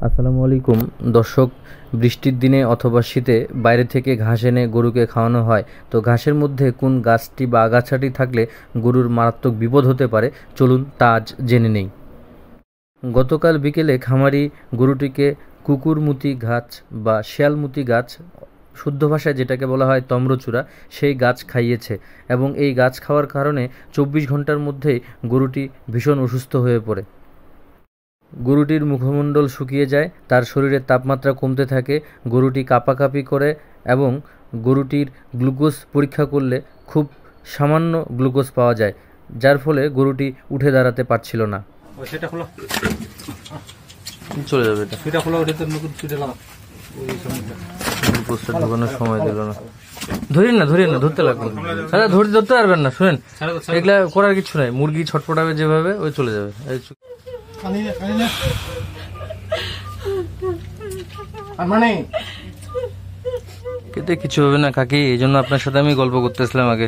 আসসালামু আলাইকুম দর্শক। বৃষ্টির দিনে অথবা শীতে বাইরে থেকে ঘাস এনে গরুকে খাওয়ানো হয়। তো ঘাসের মধ্যে কোন গাছটি বা আগাছাটি থাকলে গরুর মারাত্মক বিপদ হতে পারে, চলুন তা আজ জেনে নেই। গতকাল বিকেলে খামারি গরুটিকে কুকুরমুতি গাছ বা শিয়ালমুতি গাছ, শুদ্ধ ভাষায় যেটাকে বলা হয় তম্রচূড়া, সেই গাছ খাইয়েছে এবং এই গাছ খাওয়ার কারণে ২৪ ঘন্টার মধ্যেই গরুটি ভীষণ অসুস্থ হয়ে পড়ে। গরুটির মুখমণ্ডল শুকিয়ে যায়, তার শরীরের তাপমাত্রা কমতে থাকে, গরুটি কাঁপাকাঁপি করে এবং গরুটির গ্লুকোজ পরীক্ষা করলে খুব সামান্য গ্লুকোজ পাওয়া যায়, যার ফলে গরুটি উঠে দাঁড়াতে পারছিল না। সেটা খোলা চলে যাবে এটা, সেটা খোলা ওটা তো নতুন ছুটে লাগা গ্লুকোজটা ঢোকানোর সময় দিল না। ধরেন না ধরতে লাগবে না, ধরতে পারবেন না। শুনেন, এগুলা করার কিছু নাই, মুরগি ছটপটাবে যেভাবে ওই চলে যাবে। কেটে কিছু হবে না কাকি, এই জন্য আপনার সাথে আমি গল্প করতেছিলাম আগে।